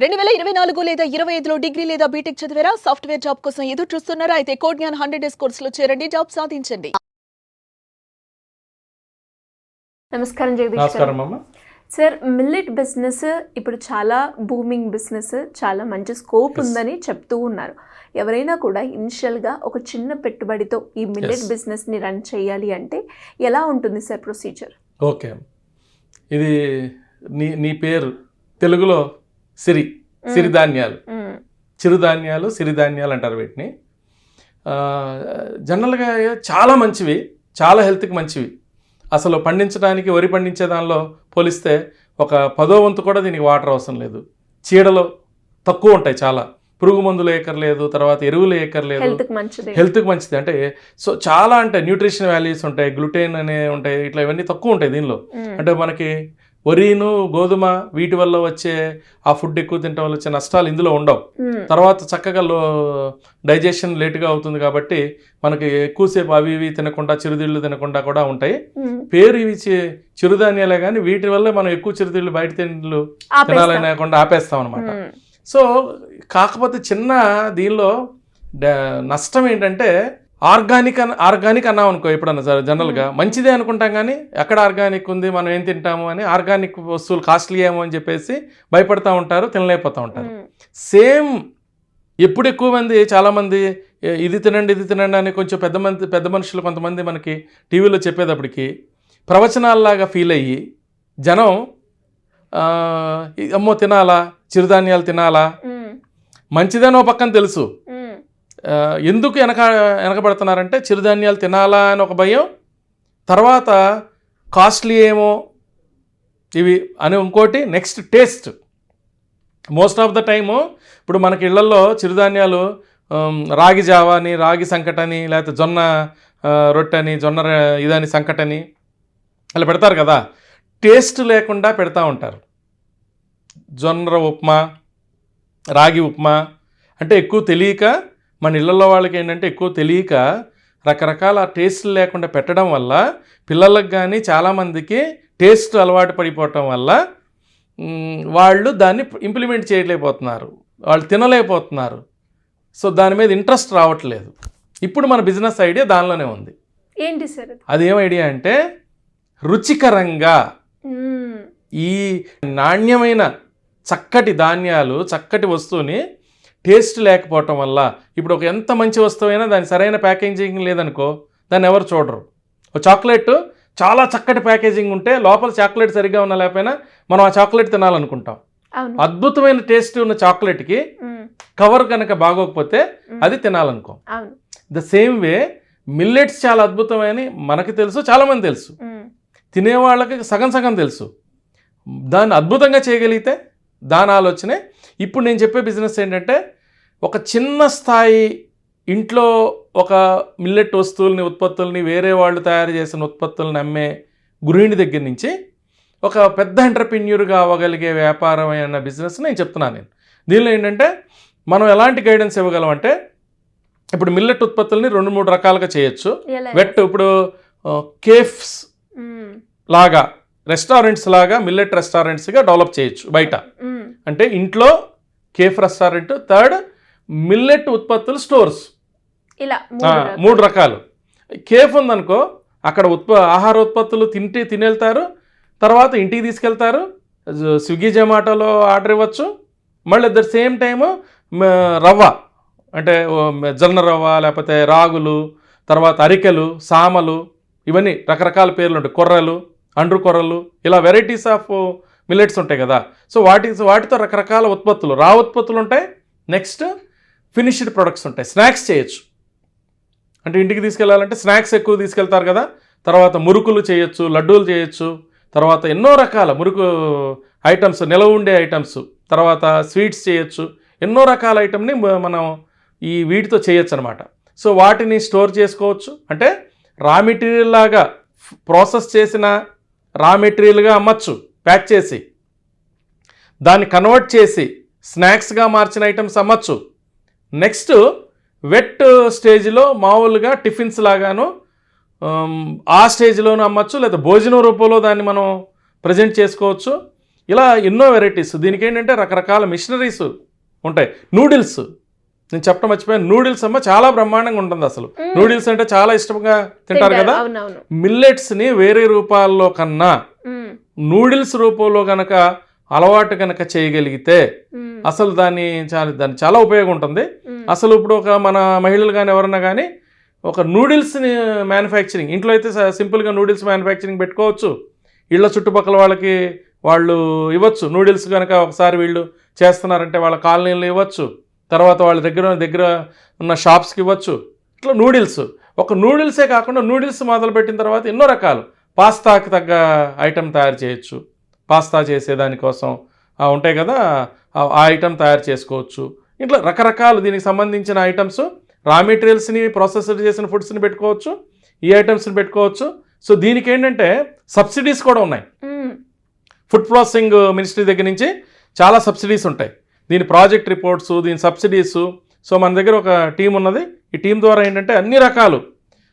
2024 లేదా 25లో డిగ్రీ లేదా బీటెక్ చదివారా? సాఫ్ట్‌వేర్ జాబ్ కోసం ఎదురు చూస్తున్నారా? అయితే కోడ్ జ్ఞాన్ 100 డేస్ కోర్సులో చేరండి, జాబ్ సాధించండి. నమస్కారం జగదీష్ గారు. నమస్కారం అమ్మ. సార్, మిల్లెట్ బిజినెస్ ఇప్పుడు చాలా బూమింగ్ బిజినెస్, చాలా మంచి స్కోప్ ఉందని చెప్తూ ఉన్నారు. ఎవరైనా కూడా ఇనిషియల్గా ఒక చిన్న పెట్టుబడితో ఈ మిల్లెట్ బిజినెస్ని రన్ చేయాలి అంటే ఎలా ఉంటుంది సార్ ప్రొసీజర్? ఓకే, ఇది నీ పేరు తెలుగులో సిరిధాన్యాలు, చిరుధాన్యాలు, సిరిధాన్యాలు అంటారు వీటిని. జనరల్గా చాలా మంచివి, చాలా హెల్త్కి మంచివి. అసలు పండించడానికి, వరి పండించే దానిలో పోలిస్తే ఒక 10వ వంతు కూడా దీనికి వాటర్ అవసరం లేదు. చీడలు తక్కువ ఉంటాయి, చాలా పురుగు మందులు ఏకర్లేదు, తర్వాత ఎరువులు ఏకర్లేదు, హెల్త్కి మంచిది. అంటే సో చాలా అంటే న్యూట్రిషన్ వాల్యూస్ ఉంటాయి, గ్లూటెన్ అనే ఉంటాయి, ఇట్లా ఇవన్నీ తక్కువ ఉంటాయి దీనిలో. అంటే మనకి వరిను, గోధుమ వీటి వల్ల వచ్చే ఆ ఫుడ్ ఎక్కువ తినడం వల్ల వచ్చే నష్టాలు ఇందులో ఉండవు. తర్వాత చక్కగా డైజెషన్ లేటుగా అవుతుంది కాబట్టి మనకి ఎక్కువసేపు అవి ఇవి తినకుండా, చిరుతిళ్ళు తినకుండా కూడా ఉంటాయి. పేరు ఇవి చిరుధాన్యాలే కానీ వీటి వల్ల మనం ఎక్కువ చిరుతిళ్ళు, బయట తిండ్లు తినాలనేకుండా ఆపేస్తాం అనమాట. సో కాకపోతే చిన్న దీనిలో నష్టం ఏంటంటే ఆర్గానిక్ అన్నాం అనుకో, ఎప్పుడన్నా జనరల్గా మంచిదే అనుకుంటాం కానీ ఎక్కడ ఆర్గానిక్ ఉంది, మనం ఏం తింటాము అని, ఆర్గానిక్ వస్తువులు కాస్ట్లీ ఏమో అని చెప్పేసి భయపడతా ఉంటారు, తినలేకపోతూ ఉంటారు. సేమ్ ఎప్పుడు ఎక్కువ మంది, చాలామంది ఇది తినండి అని కొంచెం పెద్ద మనుషులు కొంతమంది మనకి టీవీలో చెప్పేటప్పటికి ప్రవచనాల్లాగా ఫీల్ అయ్యి జనం అమ్మో తినాలా, చిరుధాన్యాలు తినాలా, మంచిదని ఒక పక్కన తెలుసు, ఎందుకు వెనకబడుతున్నారంటే చిరుధాన్యాలు తినాలా అని ఒక భయం, తర్వాత కాస్ట్లీ ఏమో ఇవి అని ఇంకోటి, next taste. Most of the time ఇప్పుడు మనకి ఇళ్లలో చిరుధాన్యాలు రాగి జావా అని, రాగి సంకటని, లేకపోతే జొన్న రొట్టెని, జొన్న ఇదని సంకటని అలా పెడతారు కదా, టేస్ట్ లేకుండా పెడతా ఉంటారు. జొన్న ఉప్మా, రాగి ఉప్మా అంటే ఎక్కువ తెలియక, మన ఇళ్లలో వాళ్ళకి ఏంటంటే ఎక్కువ తెలియక రకరకాల టేస్ట్లు లేకుండా పెట్టడం వల్ల పిల్లలకు కానీ చాలామందికి టేస్ట్ అలవాటు పడిపోవటం వల్ల వాళ్ళు దాన్ని ఇంప్లిమెంట్ చేయలేకపోతున్నారు, వాళ్ళు తినలేకపోతున్నారు. సో దాని మీద ఇంట్రెస్ట్ రావట్లేదు. ఇప్పుడు మన బిజినెస్ ఐడియా దానిలోనే ఉంది. ఏంటి సార్ అది? ఏం ఐడియా అంటే రుచికరంగా ఈ నాణ్యమైన చక్కటి ధాన్యాలు, చక్కటి వస్తువుని టేస్ట్ లేకపోవటం వల్ల, ఇప్పుడు ఒక ఎంత మంచి వస్తువు అయినా దాని సరైన ప్యాకేజింగ్ లేదనుకో దాన్ని ఎవరు చూడరు. ఒక చాక్లెట్ చాలా చక్కటి ప్యాకేజింగ్ ఉంటే లోపల చాక్లెట్ సరిగ్గా ఉన్నా లేకపోయినా మనం ఆ చాక్లెట్ తినాలనుకుంటాం. అద్భుతమైన టేస్ట్ ఉన్న చాక్లెట్కి కవర్ కనుక బాగోకపోతే అది తినాలనుకో. ద సేమ్ వే మిల్లెట్స్ చాలా అద్భుతమని మనకి తెలుసు, చాలామంది తెలుసు, తినేవాళ్ళకి సగం సగం తెలుసు. దాన్ని అద్భుతంగా చేయగలిగితే దాని ఆలోచనే. ఇప్పుడు నేను చెప్పే బిజినెస్ ఏంటంటే ఒక చిన్న స్థాయి ఇంట్లో ఒక మిల్లెట్ వస్తువుల్ని, ఉత్పత్తుల్ని, వేరే వాళ్ళు తయారు చేసిన ఉత్పత్తులను అమ్మే గృహిణి దగ్గర నుంచి ఒక పెద్ద ఎంటర్ప్రెన్యూర్గా అవ్వగలిగే వ్యాపారమైన బిజినెస్ నేను చెప్తున్నాను. నేను దీనిలో ఏంటంటే మనం ఎలాంటి గైడెన్స్ ఇవ్వగలం అంటే, ఇప్పుడు మిల్లెట్ ఉత్పత్తుల్ని 2-3 రకాలుగా చేయొచ్చు. ఇప్పుడు కేఫ్స్ లాగా, రెస్టారెంట్స్ లాగా మిల్లెట్ రెస్టారెంట్స్గా డెవలప్ చేయొచ్చు బయట. అంటే ఇంట్లో కేఫ్ రెస్టారెంట్, థర్డ్ మిల్లెట్ ఉత్పత్తులు స్టోర్స్, ఇలా 3 రకాలు. కేఫ్ ఉందనుకో, అక్కడ ఆహార ఉత్పత్తులు తినేళ్తారు, తర్వాత ఇంటికి తీసుకెళ్తారు, స్విగ్గీ జొమాటోలో ఆర్డర్ ఇవ్వచ్చు. మళ్ళీ అట్ ద సేమ్ టైము రవ్వ అంటే జొన్న రవ్వ, లేకపోతే రాగులు, తర్వాత అరికెలు, సామలు, ఇవన్నీ రకరకాల పేర్లు ఉంటాయి, కొర్రలు, అండ్రు కొర్రలు, ఇలా వెరైటీస్ ఆఫ్ మిల్లెట్స్ ఉంటాయి కదా. సో వాటితో రకరకాల ఉత్పత్తులు, రా ఉత్పత్తులు ఉంటాయి. నెక్స్ట్ ఫినిష్డ్ ప్రొడక్ట్స్ ఉంటాయి. స్నాక్స్ చేయొచ్చు, అంటే ఇంటికి తీసుకెళ్ళాలంటే స్నాక్స్ ఎక్కువ తీసుకెళ్తారు కదా. తర్వాత మురుకులు చేయొచ్చు, లడ్డూలు చేయొచ్చు, తర్వాత ఎన్నో రకాల మురుకు ఐటమ్స్, నిలవ ఉండే ఐటమ్స్, తర్వాత స్వీట్స్ చేయొచ్చు. ఎన్నో రకాల ఐటమ్ని మనం ఈ వీటితో చేయొచ్చు అనమాట. సో వాటిని స్టోర్ చేసుకోవచ్చు. అంటే రా మెటీరియల్ లాగా ప్రాసెస్ చేసిన రా మెటీరియల్గా అమ్మచ్చు, ప్యాక్ చేసి దాన్ని కన్వర్ట్ చేసి స్నాక్స్గా మార్చిన ఐటమ్స్ అమ్మచ్చు. నెక్స్ట్ వెట్ స్టేజ్లో మామూలుగా టిఫిన్స్ లాగాను ఆ స్టేజ్లోనూ అమ్మచ్చు, లేదా భోజనం రూపంలో దాన్ని మనం ప్రజెంట్ చేసుకోవచ్చు. ఇలా ఎన్నో వెరైటీస్. దీనికి ఏంటంటే రకరకాల మిషనరీస్ ఉంటాయి. నూడిల్స్ నేను చెప్పడం మర్చిపోయాను. నూడిల్స్ అమ్మ చాలా బ్రహ్మాండంగా ఉంటుంది అసలు. నూడిల్స్ అంటే చాలా ఇష్టంగా తింటారు కదా. అవునవును. మిల్లెట్స్ని వేరే రూపాల్లో కన్నా నూడిల్స్ రూపంలో గనక అలవాటు కనుక చేయగలిగితే అసలు దాన్ని చాలా ఉపయోగం ఉంటుంది. అసలు ఇప్పుడు ఒక మన మహిళలు కానీ ఎవరన్నా కానీ ఒక నూడిల్స్ని మ్యానుఫ్యాక్చరింగ్ ఇంట్లో అయితే సింపుల్గా నూడిల్స్ మ్యానుఫ్యాక్చరింగ్ పెట్టుకోవచ్చు. ఇళ్ళ చుట్టుపక్కల వాళ్ళకి వాళ్ళు ఇవ్వచ్చు. నూడిల్స్ కనుక ఒకసారి వీళ్ళు చేస్తున్నారంటే వాళ్ళ కాలనీలో ఇవ్వచ్చు. తర్వాత వాళ్ళ దగ్గర ఉన్న షాప్స్కి ఇవ్వచ్చు. ఇట్లా నూడిల్స్, ఒక నూడిల్సే కాకుండా నూడిల్స్ మొదలుపెట్టిన తర్వాత ఎన్నో రకాలు పాస్తాకి తగ్గ ఐటెం తయారు చేయొచ్చు. పాస్తా చేసేదానికోసం ఉంటాయి కదా, ఆ ఐటెం తయారు చేసుకోవచ్చు. ఇట్లా రకరకాలు దీనికి సంబంధించిన ఐటమ్స్, రా మెటీరియల్స్ని ప్రాసెస్ చేసిన ఫుడ్స్ని పెట్టుకోవచ్చు, ఈ ఐటమ్స్ని పెట్టుకోవచ్చు. సో దీనికి ఏంటంటే సబ్సిడీస్ కూడా ఉన్నాయి. ఫుడ్ ప్రాసెసింగ్ మినిస్ట్రీ దగ్గర నుంచి చాలా సబ్సిడీస్ ఉంటాయి. దీని ప్రాజెక్ట్ రిపోర్ట్స్, దీని సబ్సిడీస్. సో మన దగ్గర ఒక టీం ఉన్నది. ఈ టీం ద్వారా ఏంటంటే అన్ని రకాలు,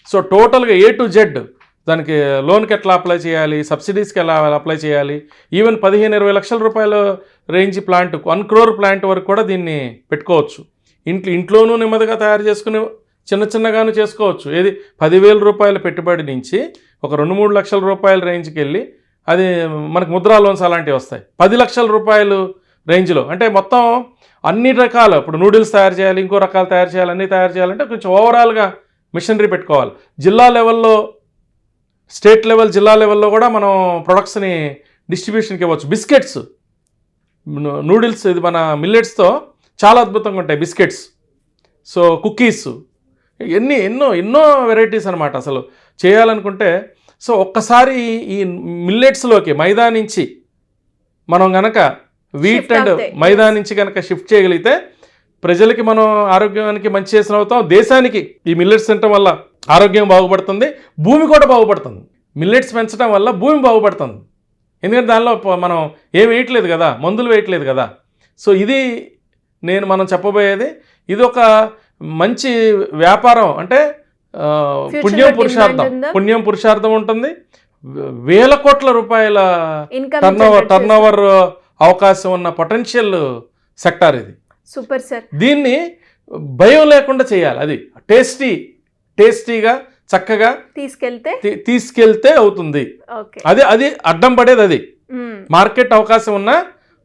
సో టోటల్గా A to Z దానికి లోన్కి ఎట్లా అప్లై చేయాలి, సబ్సిడీస్కి ఎలా అప్లై చేయాలి, ఈవెన్ 15-20 లక్షల రూపాయల రేంజ్ ప్లాంట్, 1 crore ప్లాంట్ వరకు కూడా దీన్ని పెట్టుకోవచ్చు. ఇంట్లోనూ నెమ్మదిగా తయారు చేసుకుని చిన్నగాను చేసుకోవచ్చు. ఏది 10,000 రూపాయల పెట్టుబడి నుంచి ఒక 2-3 లక్షల రూపాయల రేంజ్కి వెళ్ళి అది మనకు ముద్రా లోన్స్ అలాంటివి వస్తాయి. 10 లక్షల రూపాయలు రేంజ్లో అంటే మొత్తం అన్ని రకాలు. ఇప్పుడు నూడిల్స్ తయారు చేయాలి, ఇంకో రకాలు తయారు చేయాలి, అన్నీ తయారు చేయాలంటే కొంచెం ఓవరాల్గా మిషనరీ పెట్టుకోవాలి. జిల్లా లెవెల్లో, స్టేట్ లెవెల్, జిల్లా లెవెల్లో కూడా మనం ప్రొడక్ట్స్ని డిస్ట్రిబ్యూషన్కి ఇవ్వచ్చు. బిస్కెట్స్, నూడిల్స్ ఇది మన మిల్లెట్స్తో చాలా అద్భుతంగా ఉంటాయి బిస్కెట్స్. సో కుకీస్, ఎన్నో వెరైటీస్ అనమాట అసలు చేయాలనుకుంటే. సో ఒక్కసారి ఈ మిల్లెట్స్లోకి మైదా నుంచి మనం గనక వీట్ అండ్ మైదా నుంచి కనుక షిఫ్ట్ చేయగలిగితే ప్రజలకి మనం ఆరోగ్యానికి మంచి చేసిన అవుతాం. దేశానికి ఈ మిల్లెట్స్ తినటం వల్ల ఆరోగ్యం బాగుపడుతుంది, భూమి కూడా బాగుపడుతుంది. మిల్లెట్స్ పెంచడం వల్ల భూమి బాగుపడుతుంది. ఎందుకంటే దానిలో మనం ఏం వేయట్లేదు కదా, మందులు వేయట్లేదు కదా. సో ఇది మనం చెప్పబోయేది. ఇది ఒక మంచి వ్యాపారం. అంటే పుణ్యం పురుషార్థం ఉంటుంది. వేల కోట్ల రూపాయల టర్నోవర్ అవకాశం ఉన్న పొటెన్షియల్ సెక్టార్ ఇది. Super sir. దీన్ని భయం లేకుండా చేయాలి. అది టేస్టీగా చక్కగా తీసుకెళ్తే అవుతుంది. అది అడ్డం పడేది అది. మార్కెట్ అవకాశం ఉన్న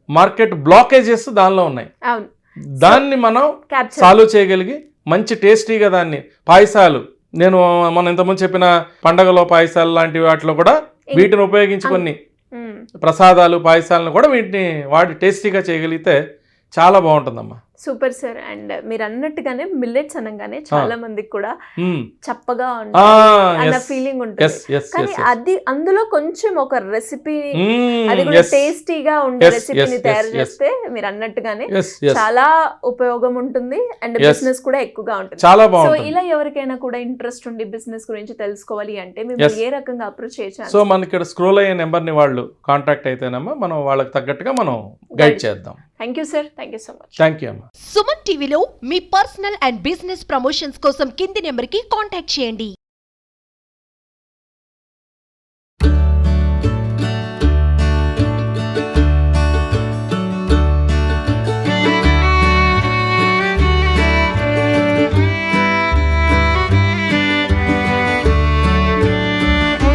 మార్కెట్ బ్లాకేజెస్ దానిలో ఉన్నాయి. దాన్ని మనం సాల్వ్ చేయగలిగి మంచి టేస్టీగా దాన్ని పాయసాలు, నేను మనం ఇంతకుముందు చెప్పిన పండగలో పాయసాలు లాంటి వాటిలో కూడా వీటిని ఉపయోగించుకొని ప్రసాదాలు, పాయసాలను కూడా వీటిని వాడి టేస్టీగా చేయగలిగితే చాలా బాగుంటుందమ్మా. Super sir. అండ్ మీరు అన్నట్టుగానే మిల్లెట్స్ అనగానే చాలా మందికి కూడా చప్పగా అన్న ఫీలింగ్ ఉంటుంది. కానీ అది అందులో కొంచెం ఒక రెసిపీ, అది కూడా టేస్టీగా ఉండే రెసిపీని తయారు చేస్తే మీరు అన్నట్టుగానే చాలా ఉపయోగం ఉంటుంది అండ్ బిజినెస్ కూడా ఎక్కువగా ఉంటుంది. చాలా సో బాగుంటుంది. ఇలా ఎవరికైనా కూడా ఇంట్రెస్ట్ ఉండి బిజినెస్ గురించి తెలుసుకోవాలి అంటే మేము ఏ రకంగా అప్రోచ్ చేయొచ్చు? సో మనకి ఇక్కడ స్క్రోల్ అయ్యే నెంబర్ని వాళ్ళు కాంటాక్ట్ అయితేనమ్మా మనం వాళ్ళకి తగ్గట్టుగా మనం గైడ్ చేద్దాం. Thank you sir. Thank you so much. Thank you అమ్మా. సుమన్ టీవీలో మీ పర్సనల్ అండ్ బిజినెస్ ప్రమోషన్స్ కోసం కింది నెంబర్కి కాంటాక్ట్ చేయండి.